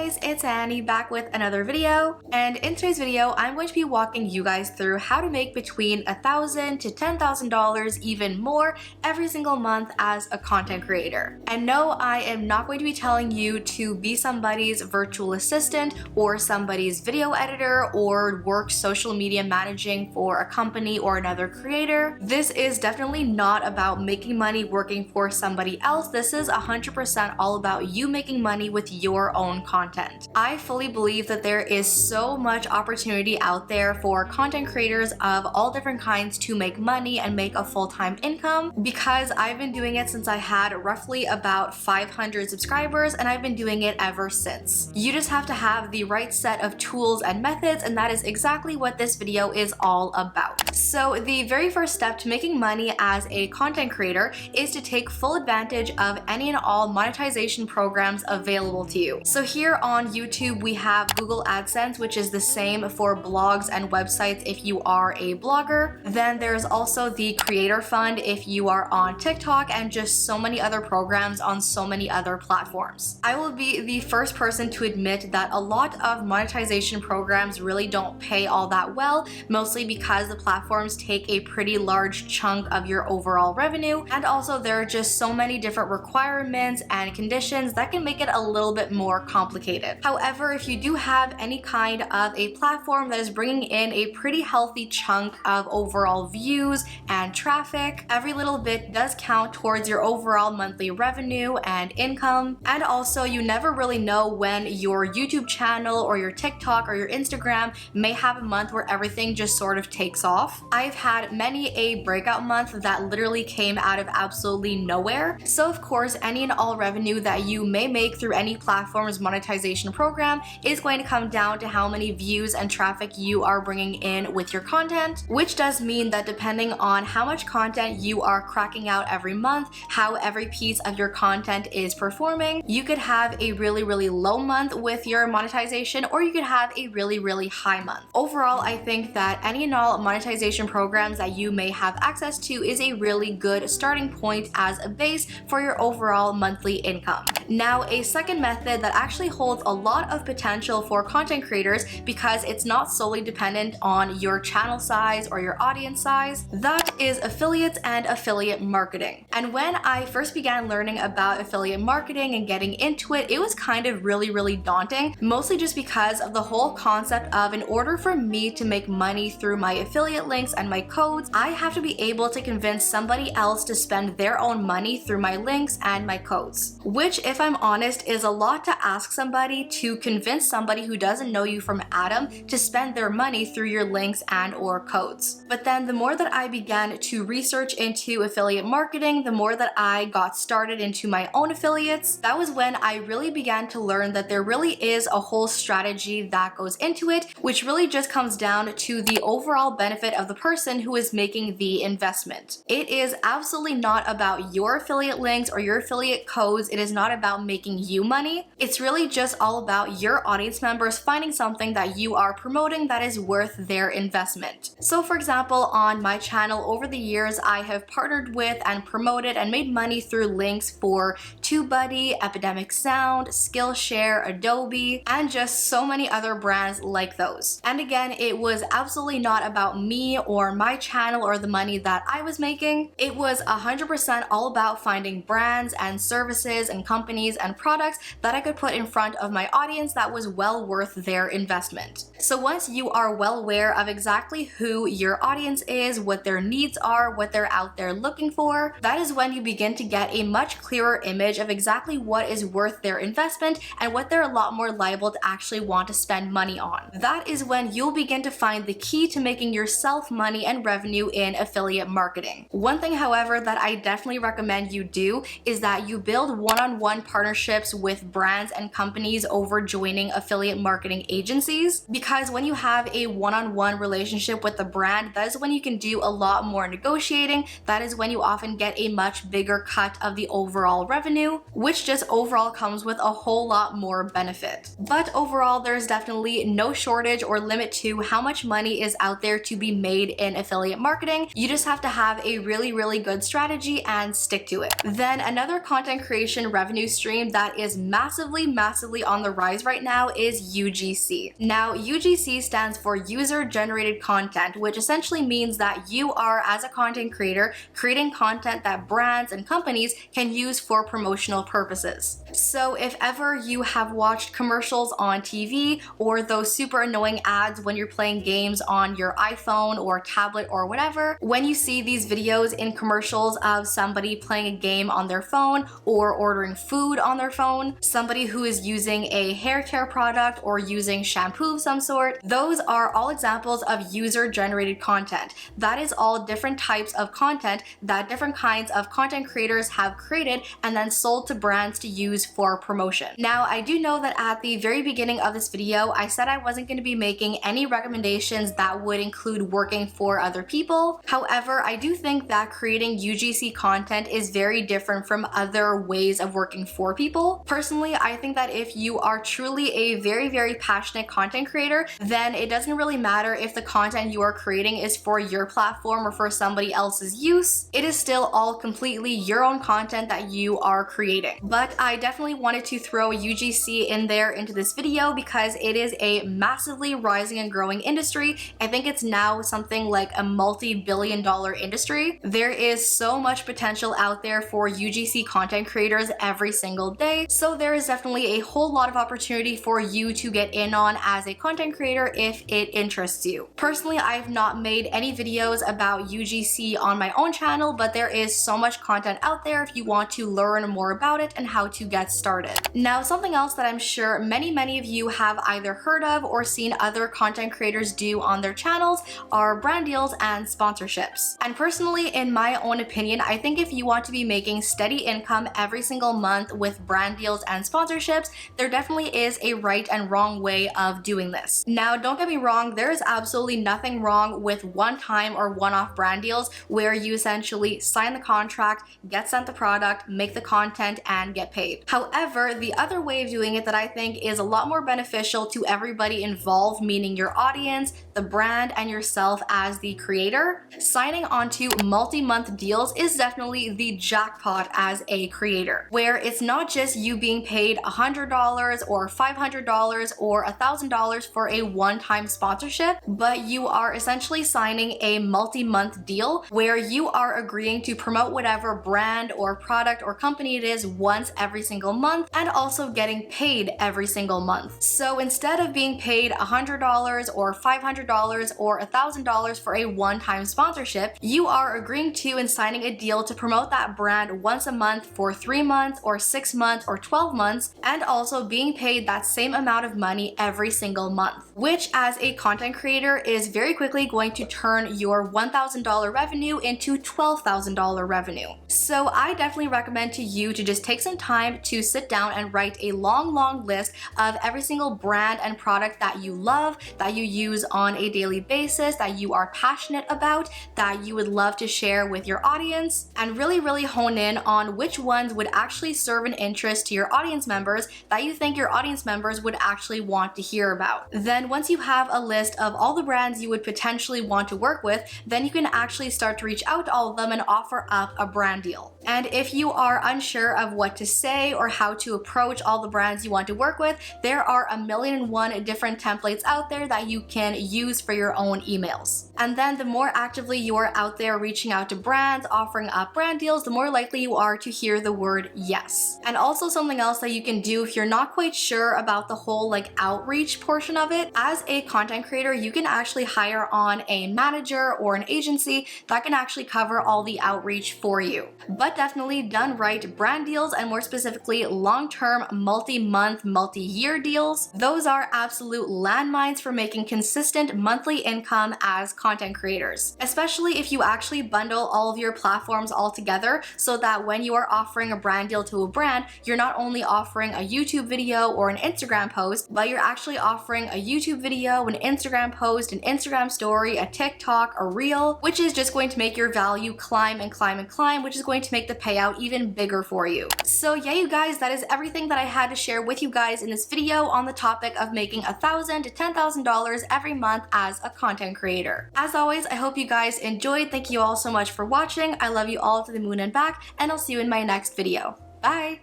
guys, it's Annie back with another video, and in today's video I'm going to be walking you guys through how to make between $1,000 to $10,000 even more every single month as a content creator. And no, I am not going to be telling you to be somebody's virtual assistant or somebody's video editor or work social media managing for a company or another creator. This is definitely not about making money working for somebody else. This is 100% all about you making money with your own content. I fully believe that there is so much opportunity out there for content creators of all different kinds to make money and make a full-time income, because I've been doing it since I had roughly about 500 subscribers, and I've been doing it ever since. You just have to have the right set of tools and methods, and that is exactly what this video is all about. So the very first step to making money as a content creator is to take full advantage of any and all monetization programs available to you. So here on YouTube we have Google AdSense, which is the same for blogs and websites if you are a blogger. Then there's also the Creator Fund if you are on TikTok, and just so many other programs on so many other platforms. I will be the first person to admit that a lot of monetization programs really don't pay all that well, mostly because the platforms take a pretty large chunk of your overall revenue, and also there are just so many different requirements and conditions that can make it a little bit more complicated. However, if you do have any kind of a platform that is bringing in a pretty healthy chunk of overall views and traffic, every little bit does count towards your overall monthly revenue and income. And also, you never really know when your YouTube channel or your TikTok or your Instagram may have a month where everything just sort of takes off. I've had many a breakout month that literally came out of absolutely nowhere. So of course, any and all revenue that you may make through any platform's monetization program is going to come down to how many views and traffic you are bringing in with your content, which does mean that depending on how much content you are cracking out every month, how every piece of your content is performing, you could have a really low month with your monetization, or you could have a really high month. Overall, I think that any and all monetization programs that you may have access to is a really good starting point as a base for your overall monthly income. Now, a second method that actually holds a lot of potential for content creators, because it's not solely dependent on your channel size or your audience size, that is affiliates and affiliate marketing. And when I first began learning about affiliate marketing and getting into it, it was kind of really daunting, mostly just because of the whole concept of, in order for me to make money through my affiliate links and my codes, I have to be able to convince somebody else to spend their own money through my links and my codes. Which, if I'm honest, is a lot to ask somebody to convince somebody who doesn't know you from Adam to spend their money through your links and or codes. But then the more that I began to research into affiliate marketing, the more that I got started into my own affiliates, that was when I really began to learn that there really is a whole strategy that goes into it, which really just comes down to the overall benefit of the person who is making the investment. It is absolutely not about your affiliate links or your affiliate codes. It is not about making you money. It's really just all about your audience members finding something that you are promoting that is worth their investment. So for example, on my channel over the years, I have partnered with and promoted and made money through links for TubeBuddy, Epidemic Sound, Skillshare, Adobe, and just so many other brands like those. And again, it was absolutely not about me or my channel or the money that I was making. It was 100% all about finding brands and services and companies and products that I could put in front of my audience that was well worth their investment. So once you are well aware of exactly who your audience is, what their needs are, what they're out there looking for, that is when you begin to get a much clearer image of exactly what is worth their investment and what they're a lot more liable to actually want to spend money on. That is when you'll begin to find the key to making yourself money and revenue in affiliate marketing. One thing, however, that I definitely recommend you do is that you build one-on-one partnerships with brands and companies over joining affiliate marketing agencies, because when you have a one-on-one relationship with the brand, that is when you can do a lot more negotiating. That is when you often get a much bigger cut of the overall revenue, revenue, which just overall comes with a whole lot more benefit. But overall, there's definitely no shortage or limit to how much money is out there to be made in affiliate marketing. You just have to have a really good strategy and stick to it. Then another content creation revenue stream that is massively on the rise right now is UGC. Now, UGC stands for user generated content, which essentially means that you are, as a content creator, creating content that brands and companies can use for promotional purposes. So if ever you have watched commercials on TV or those super annoying ads when you're playing games on your iPhone or tablet or whatever, when you see these videos in commercials of somebody playing a game on their phone or ordering food on their phone, somebody who is using a hair care product or using shampoo of some sort, those are all examples of user generated content. That is all different types of content that different kinds of content creators have created and then sold to brands to use for promotion. Now, I do know that at the very beginning of this video, I said I wasn't going to be making any recommendations that would include working for other people. However, I do think that creating UGC content is very different from other ways of working for people. Personally, I think that if you are truly a very passionate content creator, then it doesn't really matter if the content you are creating is for your platform or for somebody else's use. It is still all completely your own content that you are creating. But I definitely wanted to throw UGC in there into this video because it is a massively rising and growing industry. I think it's now something like a multi-billion-dollar industry. There is so much potential out there for UGC content creators every single day. So there is definitely a whole lot of opportunity for you to get in on as a content creator if it interests you. Personally, I have not made any videos about UGC on my own channel, but there is so much content out there if you want to learn more about it and how to get started. Now, something else that I'm sure many of you have either heard of or seen other content creators do on their channels are brand deals and sponsorships. And personally, in my own opinion, I think if you want to be making steady income every single month with brand deals and sponsorships, there definitely is a right and wrong way of doing this. Now, don't get me wrong, there is absolutely nothing wrong with one-time or one-off brand deals where you essentially sign the contract, get sent the product, make the content, and get paid. However, the other way of doing it that I think is a lot more beneficial to everybody involved, meaning your audience, the brand, and yourself as the creator, signing onto multi-month deals is definitely the jackpot as a creator, where it's not just you being paid $100 or $500 or $1,000 for a one-time sponsorship, but you are essentially signing a multi-month deal where you are agreeing to promote whatever brand or product or company it is once every single month and also getting paid every single month. So instead of being paid $100 or $500 or $1,000 for a one-time sponsorship, you are agreeing to and signing a deal to promote that brand once a month for 3 months or 6 months or 12 months, and also being paid that same amount of money every single month, which as a content creator is very quickly going to turn your $1,000 revenue into $12,000 revenue. So I definitely recommend to you to just take some time to sit down and write a long list of every single brand and product that you love, that you use on a daily basis, that you are passionate about, that you would love to share with your audience, and really hone in on which ones would actually serve an interest to your audience members that you think your audience members would actually want to hear about. Then once you have a list of all the brands you would potentially want to work with, then you can actually start to reach out to all of them and offer up a brand deal. And if you are unsure of what to say or how to approach all the brands you want to work with, there are 1,000,001 different templates out there that you can use for your own emails. And then the more actively you are out there reaching out to brands, offering up brand deals, the more likely you are to hear the word yes. And also something else that you can do if you're not quite sure about the whole outreach portion of it, as a content creator, you can actually hire on a manager or an agency that can actually cover all the outreach for you. But definitely done right, brand deals, and more specifically long-term, multi-month, multi-year deals, those are absolute landmines for making consistent monthly income as content content creators, especially if you actually bundle all of your platforms all together, so that when you are offering a brand deal to a brand, you're not only offering a YouTube video or an Instagram post, but you're actually offering a YouTube video, an Instagram post, an Instagram story, a TikTok, a reel, which is just going to make your value climb and climb and climb, which is going to make the payout even bigger for you. So yeah, you guys, that is everything that I had to share with you guys in this video on the topic of making $1,000 to $10,000 every month as a content creator. As always, I hope you guys enjoyed. Thank you all so much for watching. I love you all to the moon and back, and I'll see you in my next video. Bye!